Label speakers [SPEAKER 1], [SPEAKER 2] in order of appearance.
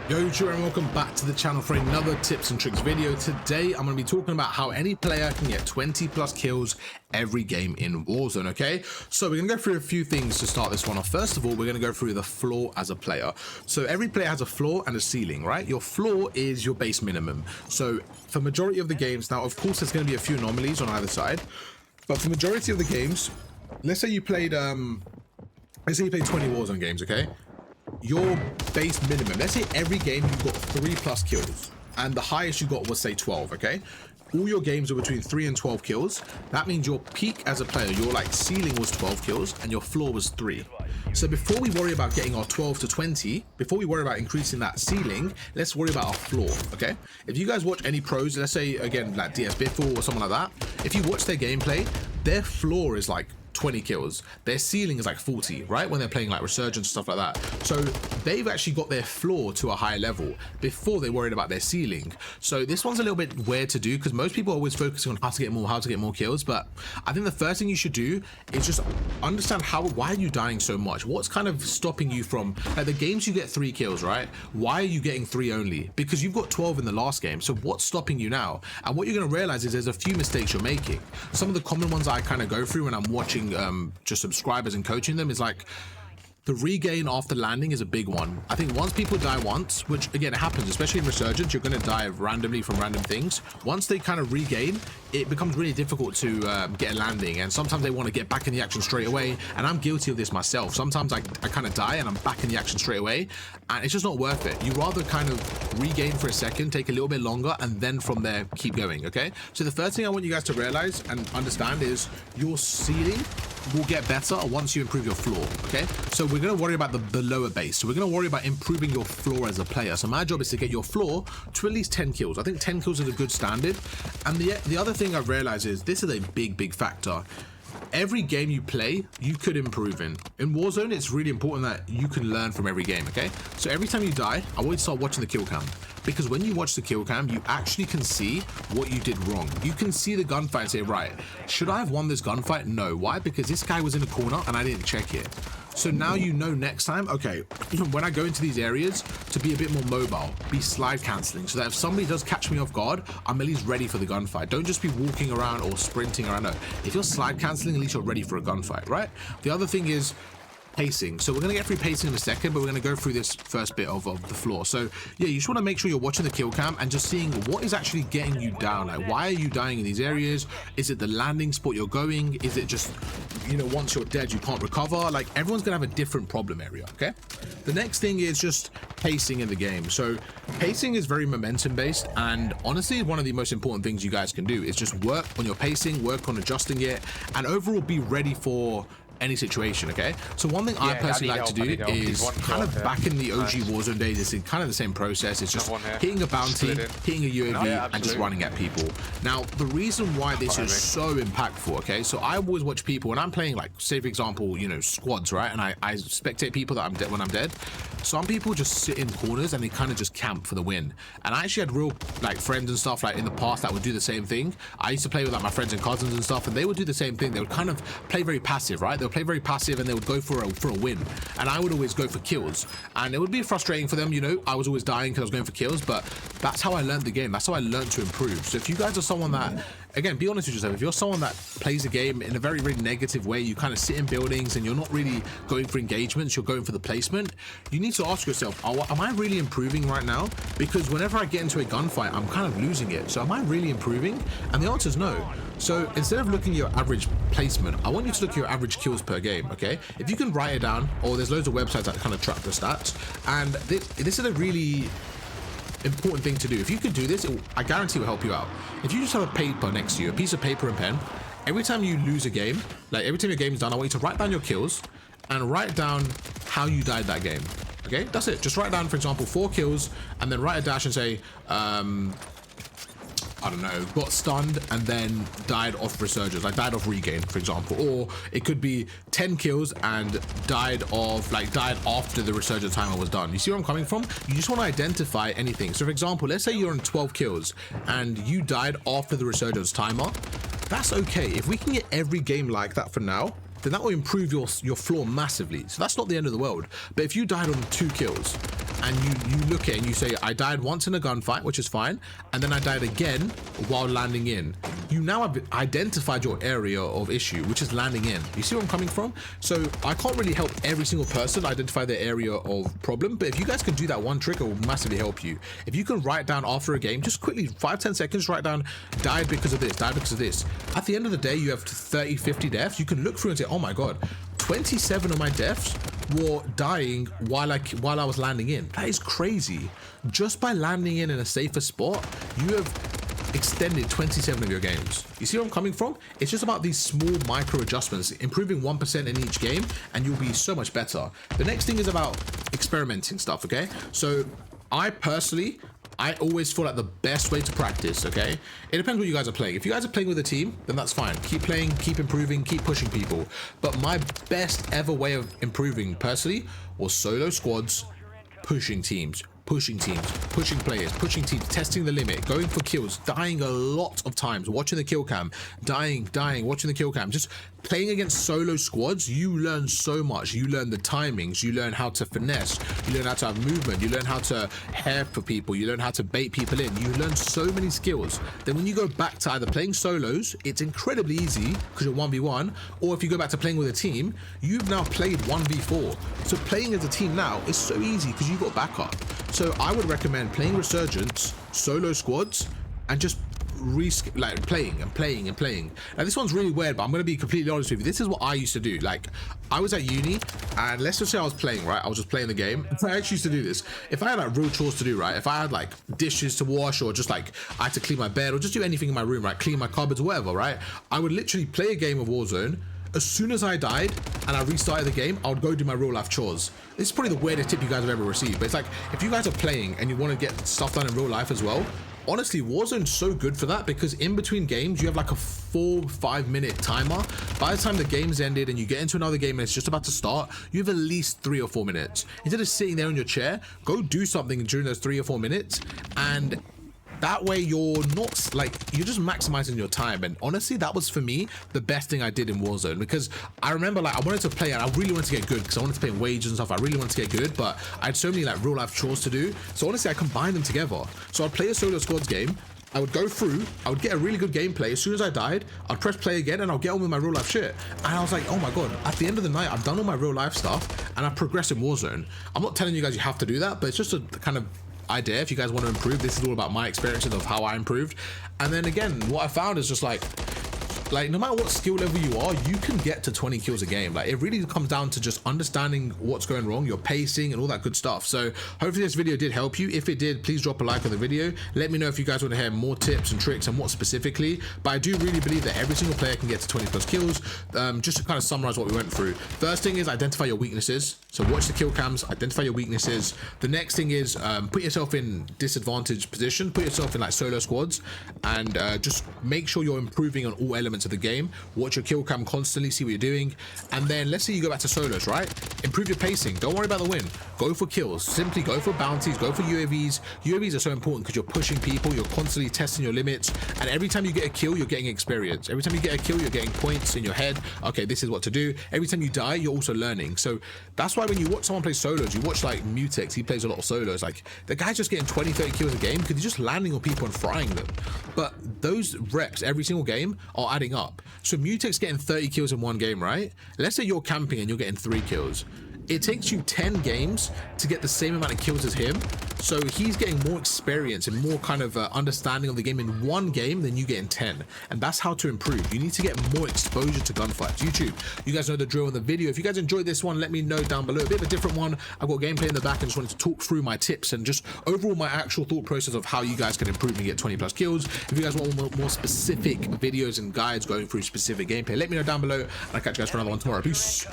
[SPEAKER 1] Yo YouTube, and welcome back to the channel for another tips and tricks video. Today I'm going to be talking about how any player can get 20 plus kills every game in Warzone. Okay, so we're going to go through a few things to start this one off. First of all, we're going to go through the floor as a player. So every player has a floor and a ceiling, right? Your floor is your base minimum. So for majority of the games, now of course there's going to be a few anomalies on either side, but for majority of the games, let's say you played 20 Warzone games, okay? Your base minimum, let's say every game you got 3 plus kills and the highest you got was say 12, okay? All your games are between 3 and 12 kills. That means your peak as a player, your like ceiling was 12 kills and your floor was 3. So before we worry about getting our 12 to 20, before we worry about increasing that ceiling, let's worry about our floor, okay? If you guys watch any pros, let's say again like DS Biffle or someone like that, if you watch their gameplay, their floor is like 20 kills, their ceiling is like 40, right? When they're playing like Resurgence, stuff like that. So they've actually got their floor to a higher level before they worried about their ceiling. So this one's a little bit weird to do because most people are always focusing on how to get more kills. But I think the first thing you should do is just understand why are you dying so much? What's kind of stopping you from, like the games you get 3 kills, right? Why are you getting 3 only? Because you've got 12 in the last game. So what's stopping you now? And what you're going to realize is there's a few mistakes you're making. Some of the common ones I kind of go through when I'm watching just subscribers and coaching them is like the regain after landing is a big one. I think once people die once, which again it happens, especially in Resurgence, you're going to die randomly from random things. Once they kind of regain, it becomes really difficult to get a landing, and sometimes they want to get back in the action straight away, and I'm guilty of this myself. Sometimes I kind of die and I'm back in the action straight away, and it's just not worth it. You rather kind of regain for a second, take a little bit longer, and then from there keep going. Okay, so the first thing I want you guys to realize and understand is your ceiling will get better once you improve your floor. Okay, so we're going to worry about the lower base. So we're going to worry about improving your floor as a player. So my job is to get your floor to at least 10 kills. I think 10 kills is a good standard. And the other thing I've realized is this is a big factor. Every game you play, you could improve in. In Warzone, it's really important that you can learn from every game, okay? So every time you die, I want you to start watching the kill cam. Because when you watch the kill cam, you actually can see what you did wrong. You can see the gunfight and say, right, should I have won this gunfight? No. Why? Because this guy was in a corner and I didn't check it. So now you know next time, okay, when I go into these areas, to be a bit more mobile, be slide cancelling, so that if somebody does catch me off guard, I'm at least ready for the gunfight. Don't just be walking around or sprinting around. No, if you're slide cancelling, at least you're ready for a gunfight, right? The other thing is pacing. So we're going to get through pacing in a second, but we're going to go through this first bit of the floor. So yeah, you just want to make sure you're watching the kill cam and just seeing what is actually getting you down. Like, why are you dying in these areas? Is it the landing spot you're going? Is it just, you know, once you're dead you can't recover? Like, everyone's gonna have a different problem area. Okay, the next thing is just pacing in the game. So pacing is very momentum based, and honestly one of the most important things you guys can do is just work on your pacing, work on adjusting it, and overall be ready for any situation. Okay, so one thing I personally like to do is kind of back in the OG Warzone days, it's kind of the same process. It's just hitting a bounty, hitting a UAV, and just running at people. Now the reason why this is so impactful, okay, so I always watch people when I'm playing, like say for example, you know, squads, right, and I spectate people that I'm dead when I'm dead. Some people just sit in corners and they kind of just camp for the win, and I actually had real like friends and stuff like in the past that would do the same thing. I used to play with like my friends and cousins and stuff, and they would do the same thing. They would kind of play very passive, right? They'll play very passive and they would go for a win, and I would always go for kills, and it would be frustrating for them, you know. I was always dying because I was going for kills, but that's how I learned the game. That's how I learned to improve. So if you guys are someone that, again, be honest with yourself, if you're someone that plays a game in a very negative way, you kind of sit in buildings and you're not really going for engagements, you're going for the placement, you need to ask yourself, am I really improving right now? Because whenever I get into a gunfight, I'm kind of losing it. So am I really improving? And the answer is no. So instead of looking at your average placement, I want you to look at your average kills per game, okay? If you can write it down, or there's loads of websites that kind of track the stats, and this is a really important thing to do. If you could do this, I guarantee it will help you out. If you just have a paper next to you, a piece of paper and pen, every time you lose a game, like every time your game's done, I want you to write down your kills and write down how you died that game. Okay, that's it. Just write down, for example, 4 kills, and then write a dash and say, I don't know, got stunned and then died off Resurgence, like died off regain, for example. Or it could be 10 kills and died after the Resurgence timer was done. You see where I'm coming from? You just want to identify anything. So for example, let's say you're on 12 kills and you died after the Resurgence timer. That's okay. If we can get every game like that for now, then that will improve your floor massively. So that's not the end of the world. But if you died on 2 kills and you look at it and you say, I died once in a gunfight, which is fine, and then I died again while landing in. You now have identified your area of issue, which is landing in. You see where I'm coming from? So I can't really help every single person identify their area of problem, but if you guys can do that one trick, it will massively help you. If you can write down after a game, just quickly 5-10 seconds, write down died because of this, died because of this. At the end of the day, you have 30-50 deaths. You can look through and say, oh my god, 27 of my deaths were dying while I was landing in. That is crazy. Just by landing in a safer spot, you have extended 27 of your games. You see where I'm coming from? It's just about these small micro adjustments, improving 1% in each game, and you'll be so much better. The next thing is about experimenting stuff, okay? So I always feel like the best way to practice, okay? It depends what you guys are playing. If you guys are playing with a team, then that's fine. Keep playing, keep improving, keep pushing people. But my best ever way of improving personally was solo squads, pushing teams, pushing players, pushing teams, testing the limit, going for kills, dying a lot of times, watching the kill cam, dying, watching the kill cam. Just playing against solo squads, you learn so much. You learn the timings, you learn how to finesse, you learn how to have movement, you learn how to hair for people, you learn how to bait people in. You learn so many skills. Then when you go back to either playing solos, it's incredibly easy because you're 1v1, or if you go back to playing with a team, you've now played 1v4. So playing as a team now is so easy because you've got backup. So I would recommend playing Resurgence, solo squads, and just playing. Now this one's really weird, but I'm going to be completely honest with you. This is what I used to do. Like, I was at uni, and let's just say I was playing, right? I was just playing the game. I actually used to do this. If I had like real chores to do, right? If I had like dishes to wash, or just like I had to clean my bed, or just do anything in my room, right? Clean my cupboards or whatever, right? I would literally play a game of Warzone. As soon as I died and I restarted the game, I would go do my real life chores. This is probably the weirdest tip you guys have ever received, but it's like, if you guys are playing and you want to get stuff done in real life as well, honestly, Warzone's so good for that, because in between games, you have like a 4-5 minute timer. By the time the game's ended and you get into another game and it's just about to start, you have at least 3 or 4 minutes. Instead of sitting there in your chair, go do something during those 3 or 4 minutes, and that way you're not like, you're just maximizing your time. And honestly, that was for me the best thing I did in Warzone, because I remember like I wanted to play and I really wanted to get good because I wanted to play wages and stuff. I really wanted to get good, but I had so many like real life chores to do. So honestly, I combined them together. So I'd play a solo squads game, I would go through, I would get a really good gameplay. As soon as I died, I'd press play again and I'll get on with my real life shit. And I was like, oh my god, at the end of the night, I've done all my real life stuff and I've progressed in Warzone. I'm not telling you guys you have to do that, but it's just a kind of idea. If you guys want to improve, this is all about my experiences of how I improved. And then again, what I found is just like no matter what skill level you are, you can get to 20 kills a game. Like, it really comes down to just understanding what's going wrong, your pacing and all that good stuff. So hopefully this video did help you. If it did, please drop a like on the video. Let me know if you guys want to hear more tips and tricks and what specifically. But I do really believe that every single player can get to 20 plus kills. Just to kind of summarize what we went through, first thing is identify your weaknesses. So watch the kill cams, identify your weaknesses. The next thing is put yourself in disadvantaged position, put yourself in like solo squads, and just make sure you're improving on all elements of the game. Watch your kill cam constantly, see what you're doing. And then let's say you go back to solos, right? Improve your pacing. Don't worry about the win. Go for kills. Simply go for bounties, go for UAVs. UAVs are so important because you're pushing people, you're constantly testing your limits, and every time you get a kill, you're getting experience. Every time you get a kill, you're getting points in your head. Okay, this is what to do. Every time you die, you're also learning. So that's why when you watch someone play solos, you watch like Mutex, he plays a lot of solos, like the guy's just getting 20-30 kills a game because he's just landing on people and frying them. But those reps every single game are adding up. So Mutex getting 30 kills in one game, right? Let's say you're camping and you're getting 3 kills. It takes you 10 games to get the same amount of kills as him. So he's getting more experience and more kind of understanding of the game in one game than you get in 10. And that's how to improve. You need to get more exposure to gunfights. YouTube, you guys know the drill in the video. If you guys enjoyed this one, let me know down below. A bit of a different one. I've got gameplay in the back and just wanted to talk through my tips and just overall my actual thought process of how you guys can improve and get 20 plus kills. If you guys want more specific videos and guides going through specific gameplay, let me know down below. And I'll catch you guys for another one tomorrow. Peace.